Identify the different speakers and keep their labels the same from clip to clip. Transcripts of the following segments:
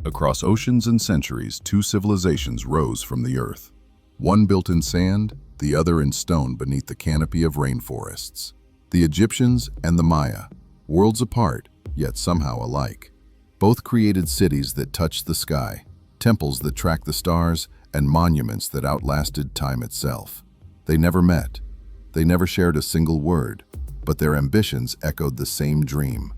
Speaker 1: Across oceans and centuries, two civilizations rose from the earth. One built in sand, the other in stone beneath the canopy of rainforests. The Egyptians and the Maya, worlds apart, yet somehow alike. Both created cities that touched the sky, temples that tracked the stars, and monuments that outlasted time itself. They never met. They never shared a single word, but their ambitions echoed the same dream: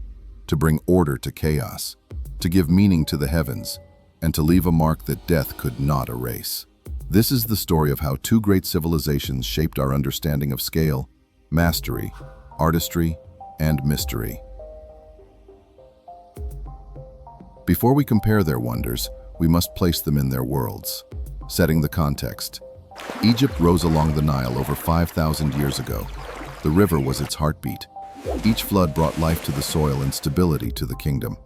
Speaker 1: to bring order to chaos, to give meaning to the heavens, and to leave a mark that death could not erase. This is the story of how two great civilizations shaped our understanding of scale, mastery, artistry, and mystery. Before we compare their wonders, we must place them in their worlds. Setting the context. Egypt rose along the Nile over 5,000 years ago. The river was its heartbeat. Each flood brought life to the soil and stability to the kingdom.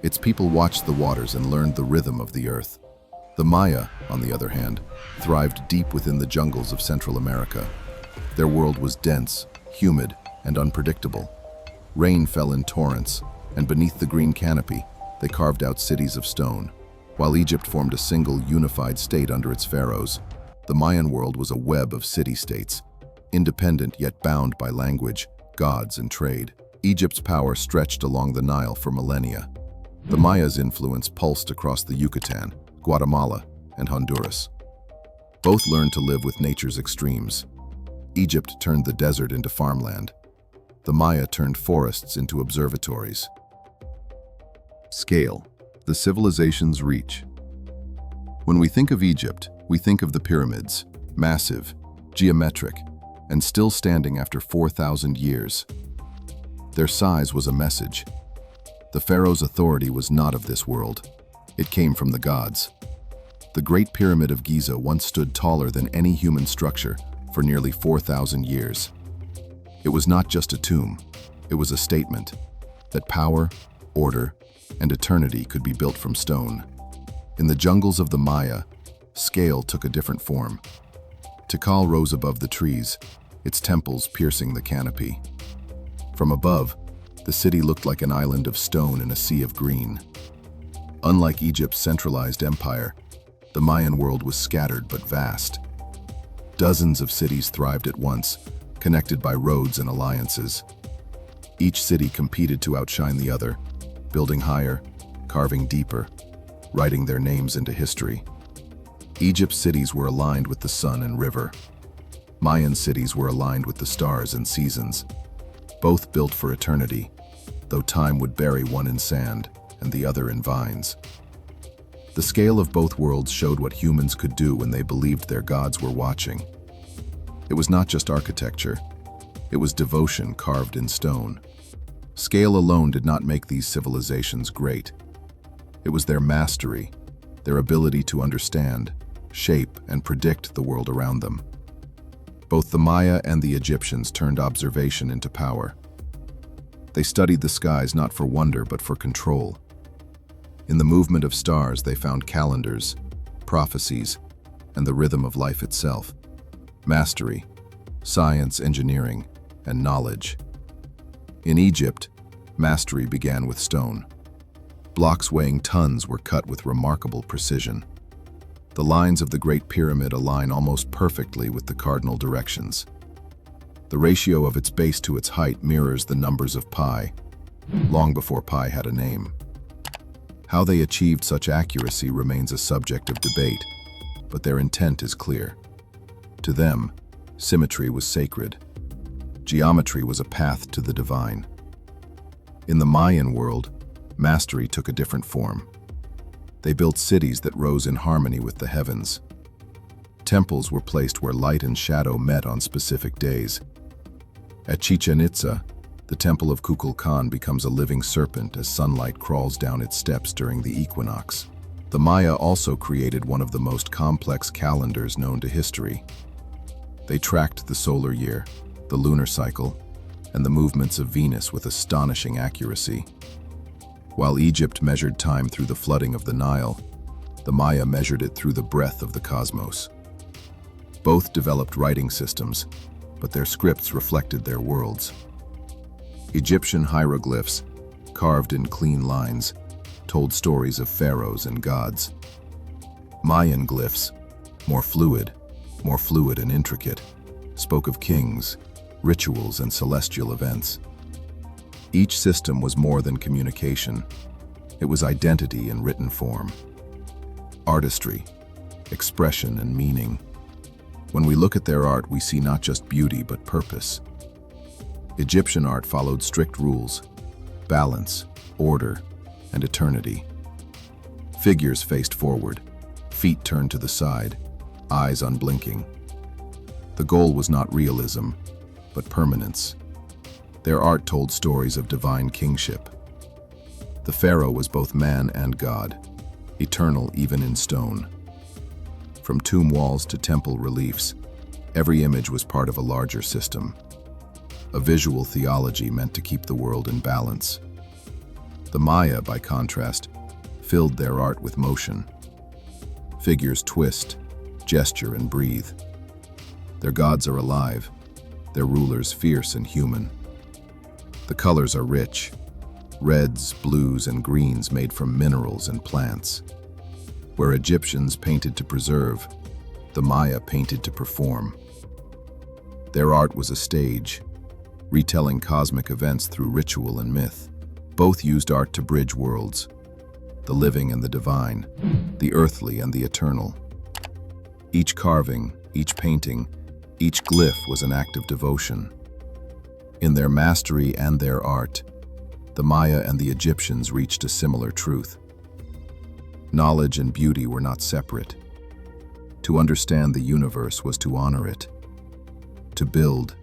Speaker 1: Its people watched the waters and learned the rhythm of the earth. The Maya, on the other hand, thrived deep within the jungles of Central America. Their world was dense, humid, and unpredictable. Rain fell in torrents, and beneath the green canopy, they carved out cities of stone. While Egypt formed a single, unified state under its pharaohs, the Mayan world was a web of city-states, independent yet bound by language, gods, and trade. Egypt's power stretched along the Nile for millennia. The Maya's influence pulsed across the Yucatan, Guatemala, and Honduras. Both learned to live with nature's extremes. Egypt turned the desert into farmland. The Maya turned forests into observatories. Scale, the civilization's reach. When we think of Egypt, we think of the pyramids, massive, geometric, and still standing after 4,000 years. Their size was a message. The pharaoh's authority was not of this world. It came from the gods. The Great Pyramid of Giza once stood taller than any human structure for nearly 4,000 years. It was not just a tomb, it was a statement that power, order, and eternity could be built from stone. In the jungles of the Maya, scale took a different form. Tikal rose above the trees, its temples piercing the canopy. From above, the city looked like an island of stone in a sea of green. Unlike Egypt's centralized empire, the Mayan world was scattered but vast. Dozens of cities thrived at once, connected by roads and alliances. Each city competed to outshine the other, building higher, carving deeper, writing their names into history. Egypt's cities were aligned with the sun and river. Mayan cities were aligned with the stars and seasons. Both built for eternity, though time would bury one in sand and the other in vines. The scale of both worlds showed what humans could do when they believed their gods were watching. It was not just architecture, it was devotion carved in stone. Scale alone did not make these civilizations great. It was their mastery, their ability to understand, shape, and predict the world around them. Both the Maya and the Egyptians turned observation into power. They studied the skies not for wonder but for control. In the movement of stars, they found calendars, prophecies, and the rhythm of life itself. Mastery, science, engineering, and knowledge. In Egypt, mastery began with stone. Blocks weighing tons were cut with remarkable precision. The lines of the Great Pyramid align almost perfectly with the cardinal directions. The ratio of its base to its height mirrors the numbers of pi, long before pi had a name. How they achieved such accuracy remains a subject of debate, but their intent is clear. To them, symmetry was sacred. Geometry was a path to the divine. In the Mayan world, mastery took a different form. They built cities that rose in harmony with the heavens. Temples were placed where light and shadow met on specific days. At Chichen Itza, the temple of Kukulkan becomes a living serpent as sunlight crawls down its steps during the equinox. The Maya also created one of the most complex calendars known to history. They tracked the solar year, the lunar cycle, and the movements of Venus with astonishing accuracy. While Egypt measured time through the flooding of the Nile, the Maya measured it through the breadth of the cosmos. Both developed writing systems, but their scripts reflected their worlds. Egyptian hieroglyphs, carved in clean lines, told stories of pharaohs and gods. Mayan glyphs, more fluid and intricate, spoke of kings, rituals, and celestial events. Each system was more than communication. It was identity in written form. Artistry, expression, and meaning. When we look at their art, we see not just beauty, but purpose. Egyptian art followed strict rules: balance, order, and eternity. Figures faced forward, feet turned to the side, eyes unblinking. The goal was not realism, but permanence. Their art told stories of divine kingship. The pharaoh was both man and god, eternal even in stone. From tomb walls to temple reliefs, every image was part of a larger system. A visual theology meant to keep the world in balance. The Maya, by contrast, filled their art with motion. Figures twist, gesture, and breathe. Their gods are alive, their rulers fierce and human. The colors are rich: reds, blues, and greens made from minerals and plants. Where Egyptians painted to preserve, the Maya painted to perform. Their art was a stage, retelling cosmic events through ritual and myth. Both used art to bridge worlds: the living and the divine, the earthly and the eternal. Each carving, each painting, each glyph was an act of devotion. In their mastery and their art, the Maya and the Egyptians reached a similar truth. Knowledge and beauty were not separate. To understand the universe was to honor it. To build,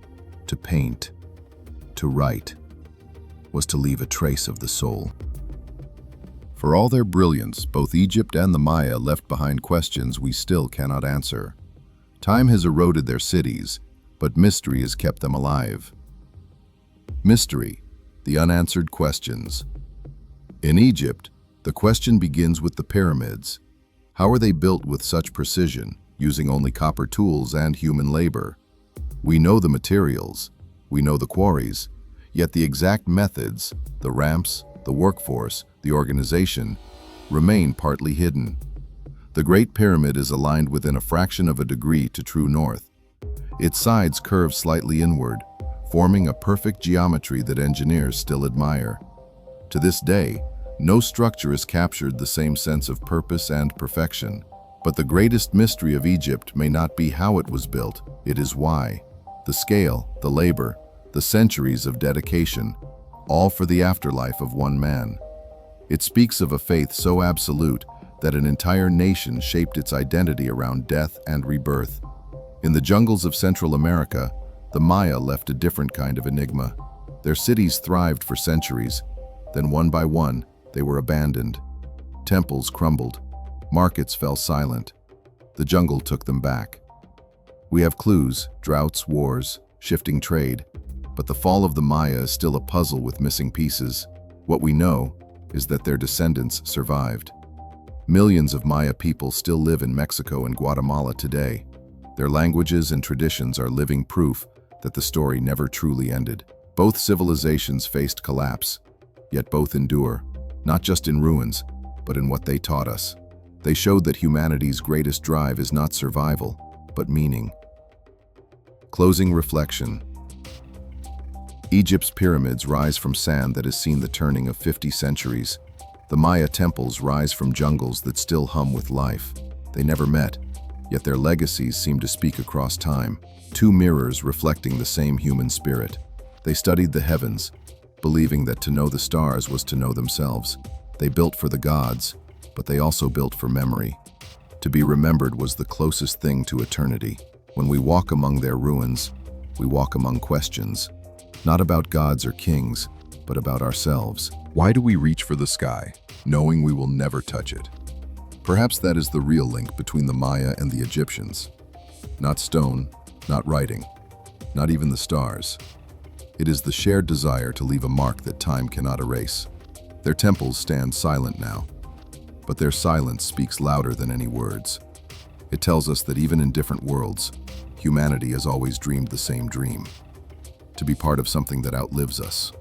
Speaker 1: to paint, to write, was to leave a trace of the soul. For all their brilliance, both Egypt and the Maya left behind questions we still cannot answer. Time has eroded their cities, but mystery has kept them alive. Mystery, the unanswered questions. In Egypt, the question begins with the pyramids. How are they built with such precision, using only copper tools and human labor? We know the materials, we know the quarries, yet the exact methods, the ramps, the workforce, the organization, remain partly hidden. The Great Pyramid is aligned within a fraction of a degree to true north. Its sides curve slightly inward, forming a perfect geometry that engineers still admire. To this day, no structure has captured the same sense of purpose and perfection. But the greatest mystery of Egypt may not be how it was built, it is why. The scale, the labor, the centuries of dedication, all for the afterlife of one man. It speaks of a faith so absolute that an entire nation shaped its identity around death and rebirth. In the jungles of Central America, the Maya left a different kind of enigma. Their cities thrived for centuries, then one by one, they were abandoned. Temples crumbled, markets fell silent. The jungle took them back. We have clues: droughts, wars, shifting trade, but the fall of the Maya is still a puzzle with missing pieces. What we know is that their descendants survived. Millions of Maya people still live in Mexico and Guatemala today. Their languages and traditions are living proof that the story never truly ended. Both civilizations faced collapse, yet both endure, not just in ruins, but in what they taught us. They showed that humanity's greatest drive is not survival, but meaning. Closing reflection. Egypt's pyramids rise from sand that has seen the turning of 50 centuries. The Maya temples rise from jungles that still hum with life. They never met, yet their legacies seem to speak across time. Two mirrors reflecting the same human spirit. They studied the heavens, believing that to know the stars was to know themselves. They built for the gods, but they also built for memory. To be remembered was the closest thing to eternity. When we walk among their ruins, we walk among questions. Not about gods or kings, but about ourselves. Why do we reach for the sky, knowing we will never touch it? Perhaps that is the real link between the Maya and the Egyptians. Not stone, not writing, not even the stars. It is the shared desire to leave a mark that time cannot erase. Their temples stand silent now, but their silence speaks louder than any words. It tells us that even in different worlds, humanity has always dreamed the same dream: to be part of something that outlives us.